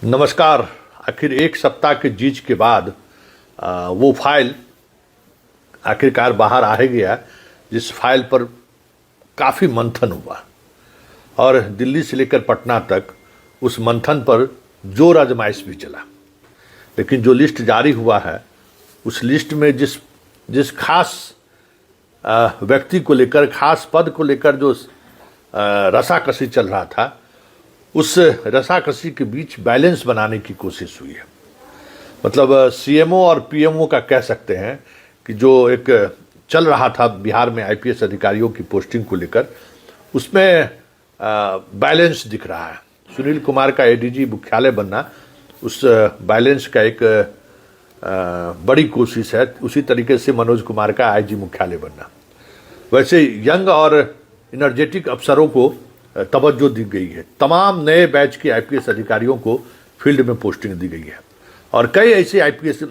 नमस्कार। आखिर एक सप्ताह के जीज के बाद वो फाइल आखिरकार बाहर आ ही गया, जिस फाइल पर काफ़ी मंथन हुआ और दिल्ली से लेकर पटना तक उस मंथन पर जोर आजमाइश भी चला। लेकिन जो लिस्ट जारी हुआ है, उस लिस्ट में जिस खास व्यक्ति को लेकर, खास पद को लेकर जो रसाकसी चल रहा था, उस रसाकसी के बीच बैलेंस बनाने की कोशिश हुई है। मतलब सीएमओ और पीएमओ का कह सकते हैं कि जो एक चल रहा था बिहार में आईपीएस अधिकारियों की पोस्टिंग को लेकर, उसमें बैलेंस दिख रहा है। सुनील कुमार का एडीजी मुख्यालय बनना उस बैलेंस का एक बड़ी कोशिश है। उसी तरीके से मनोज कुमार का आईजी मुख्यालय बनना। वैसे यंग और एनर्जेटिक अफसरों को तवज्जो दी गई है। तमाम नए बैच के आईपीएस अधिकारियों को फील्ड में पोस्टिंग दी गई है और कई ऐसे आईपीएस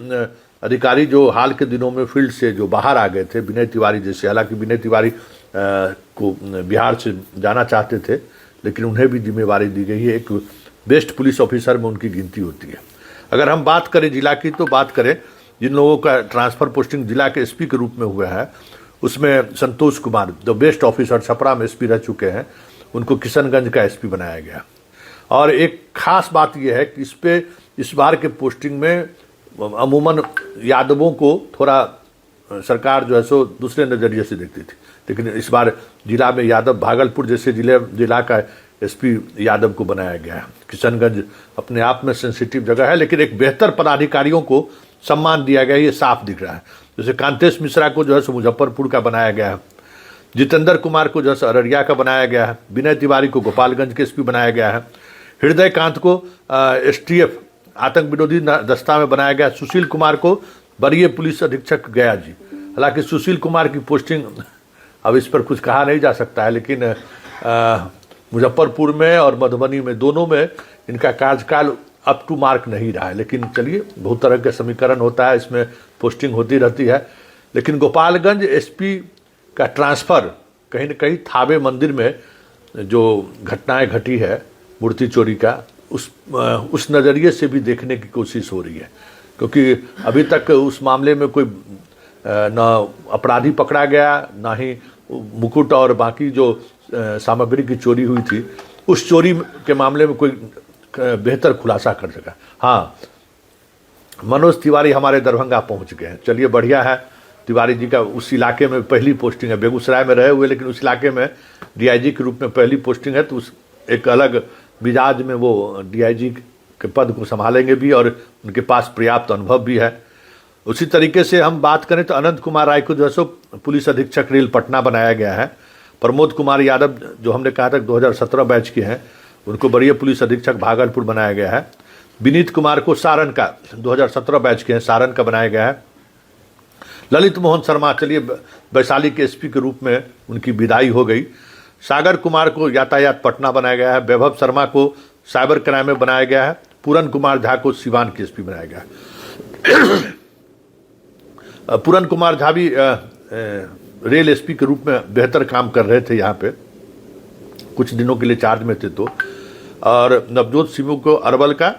अधिकारी जो हाल के दिनों में फील्ड से जो बाहर आ गए थे, विनय तिवारी जैसे। हालांकि विनय तिवारी को बिहार से जाना चाहते थे, लेकिन उन्हें भी जिम्मेवारी दी गई है। एक बेस्ट पुलिस ऑफिसर में उनकी गिनती होती है। अगर हम बात करें जिला की, तो बात करें जिन लोगों का ट्रांसफर पोस्टिंग जिला के एसपी के रूप में हुआ है, उसमें संतोष कुमार जो बेस्ट ऑफिसर छपरा में एसपी रह चुके हैं, उनको किशनगंज का एसपी बनाया गया। और एक खास बात यह है कि इस बार के पोस्टिंग में अमूमन यादवों को थोड़ा सरकार जो है सो दूसरे नज़रिए से देखती थी, लेकिन इस बार जिला में यादव, भागलपुर जैसे जिला का एसपी यादव को बनाया गया है। किशनगंज अपने आप में सेंसिटिव जगह है, लेकिन एक बेहतर पदाधिकारियों को सम्मान दिया गया, ये साफ दिख रहा है। जैसे कांतेश मिश्रा को जो है सो मुजफ्फरपुर का बनाया गया है, जितेंद्र कुमार को जो है अररिया का बनाया गया है, विनय तिवारी को गोपालगंज के एसपी बनाया गया है, हृदय कांत को एसटीएफ आतंक विरोधी दस्ता में बनाया गया, सुशील कुमार को वरीय पुलिस अधीक्षक गया जी। हालांकि सुशील कुमार की पोस्टिंग अब इस पर कुछ कहा नहीं जा सकता है, लेकिन मुजफ्फरपुर में और मधुबनी में दोनों में इनका कार्यकाल अप टू मार्क नहीं रहा है। लेकिन चलिए, बहुत तरह के समीकरण होता है, इसमें पोस्टिंग होती रहती है। लेकिन गोपालगंज एसपी का ट्रांसफ़र कहीं न कहीं थावे मंदिर में जो घटनाएं घटी है मूर्ति चोरी का, उस नज़रिए से भी देखने की कोशिश हो रही है। क्योंकि अभी तक उस मामले में कोई न अपराधी पकड़ा गया, ना ही मुकुट और बाकी जो सामग्री की चोरी हुई थी, उस चोरी के मामले में कोई बेहतर खुलासा कर सका। हाँ, मनोज तिवारी हमारे दरभंगा पहुंच गए हैं। चलिए, बढ़िया है। तिवारी जी का उस इलाके में पहली पोस्टिंग है, बेगूसराय में रहे हुए, लेकिन उस इलाके में डीआईजी के रूप में पहली पोस्टिंग है, तो उस एक अलग मिजाज में वो डीआईजी के पद को संभालेंगे भी और उनके पास पर्याप्त अनुभव भी है। उसी तरीके से हम बात करें तो अनंत कुमार राय को जो है सो पुलिस अधीक्षक रेल पटना बनाया गया है। प्रमोद कुमार यादव जो हमने कहा था 2017 बैच के हैं, उनको वरीय पुलिस अधीक्षक भागलपुर बनाया गया है। विनीत कुमार को सारण का 2017 बैच के हैं, सारण का बनाया गया है। ललित मोहन शर्मा, चलिए, वैशाली के एसपी के रूप में उनकी विदाई हो गई। सागर कुमार को यातायात पटना बनाया गया है। वैभव शर्मा को साइबर क्राइम में बनाया गया है। पूरन कुमार झा को सिवान के एसपी बनाया गया है। पूरन कुमार झा भी रेल एसपी के रूप में बेहतर काम कर रहे थे यहाँ पे, कुछ दिनों के लिए चार्ज में थे तो। और नवजोत सिंह को अरवल का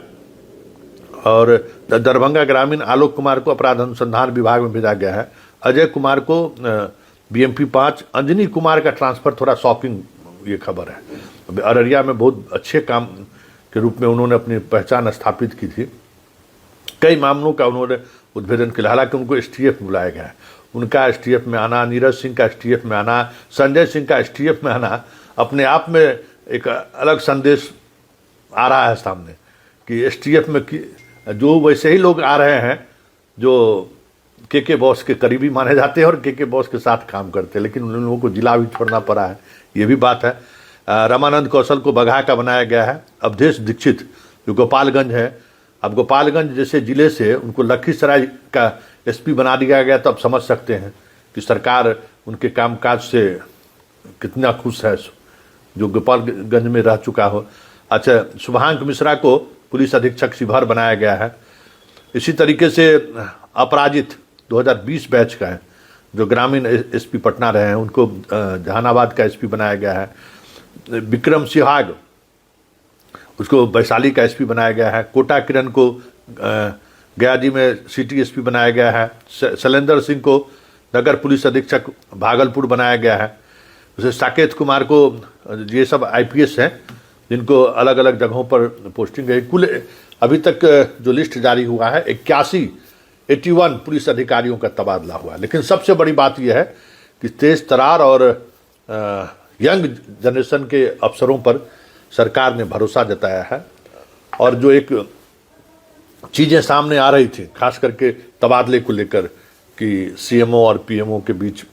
और दरभंगा ग्रामीण आलोक कुमार को अपराध अनुसंधान विभाग में भेजा गया है। अजय कुमार को बीएमपी 5। अंजनी कुमार का ट्रांसफर थोड़ा शॉकिंग ये खबर है। अररिया में बहुत अच्छे काम के रूप में उन्होंने अपनी पहचान स्थापित की थी। कई मामलों का उन्होंने उद्भेदन किया। हालांकि उनको एसटीएफ बुलाया गया है। उनका एसटीएफ में आना, नीरज सिंह का एसटीएफ में आना, संजय सिंह का एसटीएफ में आना, अपने आप में एक अलग संदेश आ रहा है सामने कि एसटीएफ में जो वैसे ही लोग आ रहे हैं जो के बॉस के करीबी माने जाते हैं और के बॉस के साथ काम करते हैं, लेकिन उन लोगों को जिला भी छोड़ना पड़ा है, ये भी बात है। रामानंद कौशल को बगहा का बनाया गया है। अवधेश दीक्षित जो गोपालगंज है, अब गोपालगंज जैसे जिले से उनको लखीसराय का एसपी बना दिया गया, तो अब समझ सकते हैं कि सरकार उनके कामकाज से कितना खुश है, जो गोपालगंज में रह चुका हो। अच्छा, शुभांक मिश्रा को पुलिस अधीक्षक शिवहर बनाया गया है। इसी तरीके से अपराजित 2020 बैच का है, जो ग्रामीण एसपी पटना रहे हैं, उनको जहानाबाद का एसपी बनाया गया है। विक्रम सिहाग उसको वैशाली का एसपी बनाया गया है। कोटा किरण को गया जी में सिटी एसपी बनाया गया है। शैलेंद्र सिंह को नगर पुलिस अधीक्षक भागलपुर बनाया गया है। जैसे साकेत कुमार को, ये सब आईपीएस हैं जिनको अलग अलग जगहों पर पोस्टिंग है। कुल अभी तक जो लिस्ट जारी हुआ है 81 पुलिस अधिकारियों का तबादला हुआ है। लेकिन सबसे बड़ी बात यह है कि तेज तरार और यंग जनरेशन के अफसरों पर सरकार ने भरोसा जताया है। और जो एक चीज़ें सामने आ रही थी खास करके तबादले को लेकर कि सीएमओ और पीएमओ के बीच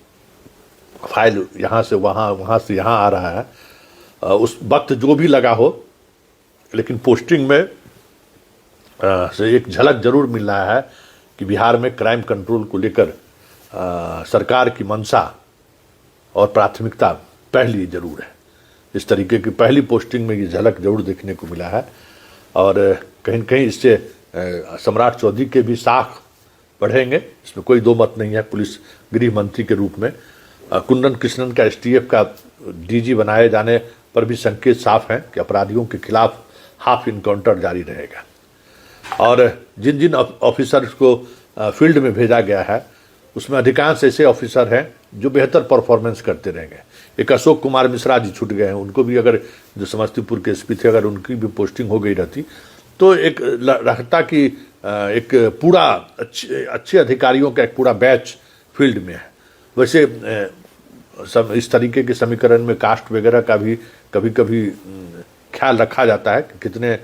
फाइल यहाँ से वहाँ, वहाँ से यहाँ आ रहा है, उस वक्त जो भी लगा हो, लेकिन पोस्टिंग में से एक झलक जरूर मिल रहा है कि बिहार में क्राइम कंट्रोल को लेकर सरकार की मंशा और प्राथमिकता पहली जरूर है। इस तरीके की पहली पोस्टिंग में ये झलक जरूर देखने को मिला है। और कहीं न कहीं इससे सम्राट चौधरी के भी साख बढ़ेंगे, इसमें कोई दो मत नहीं है। पुलिस गृह मंत्री के रूप में कुंदन कृष्णन का एसटीएफ का डीजी बनाए जाने पर भी संकेत साफ हैं कि अपराधियों के खिलाफ हाफ इनकाउंटर जारी रहेगा। और जिन जिन ऑफिसर्स को फील्ड में भेजा गया है उसमें अधिकांश ऐसे ऑफिसर हैं जो बेहतर परफॉर्मेंस करते रहेंगे। एक अशोक कुमार मिश्रा जी छूट गए हैं, उनको भी अगर जो समस्तीपुर के एसपी थे अगर उनकी भी पोस्टिंग हो गई रहती तो एक रहता कि एक पूरा अच्छे अधिकारियों का एक पूरा बैच फील्ड में है। वैसे सब इस तरीके के समीकरण में कास्ट वगैरह का भी कभी कभी ख्याल रखा जाता है कि कितने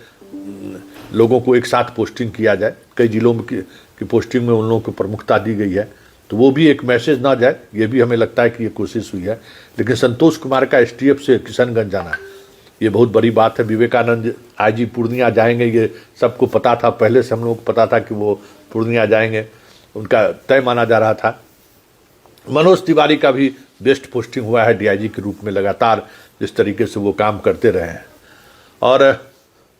लोगों को एक साथ पोस्टिंग किया जाए। कई जिलों में की पोस्टिंग में उन लोगों को प्रमुखता दी गई है, तो वो भी एक मैसेज ना जाए, ये भी हमें लगता है कि ये कोशिश हुई है। लेकिन संतोष कुमार का एसटीएफ से किशनगंज जाना ये बहुत बड़ी बात है। विवेकानंद आईजी पूर्णिया जाएंगे, ये सबको पता था, पहले से हम लोगों को पता था कि वो पूर्णिया जाएंगे, उनका तय माना जा रहा था। मनोज तिवारी का भी बेस्ट पोस्टिंग हुआ है डीआईजी के रूप में, लगातार जिस तरीके से वो काम करते रहे हैं। और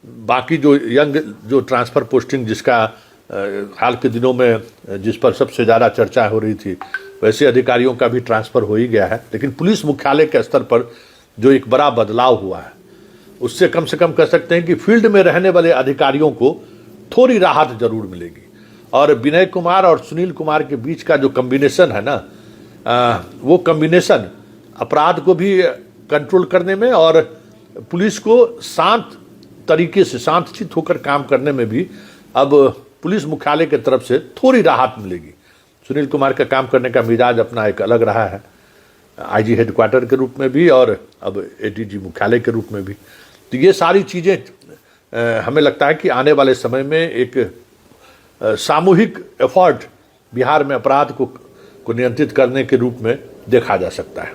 बाकी जो यंग जो ट्रांसफ़र पोस्टिंग जिसका हाल के दिनों में जिस पर सबसे ज़्यादा चर्चा हो रही थी, वैसे अधिकारियों का भी ट्रांसफ़र हो ही गया है। लेकिन पुलिस मुख्यालय के स्तर पर जो एक बड़ा बदलाव हुआ है उससे कम से कम कह सकते हैं कि फील्ड में रहने वाले अधिकारियों को थोड़ी राहत जरूर मिलेगी। और विनय कुमार और सुनील कुमार के बीच का जो कम्बिनेशन है ना, वो कम्बिनेशन अपराध को भी कंट्रोल करने में और पुलिस को शांत तरीके से शांतचित्त होकर काम करने में भी अब पुलिस मुख्यालय की तरफ से थोड़ी राहत मिलेगी। सुनील कुमार का काम करने का मिजाज अपना एक अलग रहा है, आईजी हेडक्वार्टर के रूप में भी और अब एडीजी मुख्यालय के रूप में भी। तो ये सारी चीज़ें हमें लगता है कि आने वाले समय में एक सामूहिक एफर्ट बिहार में अपराध को नियंत्रित करने के रूप में देखा जा सकता है।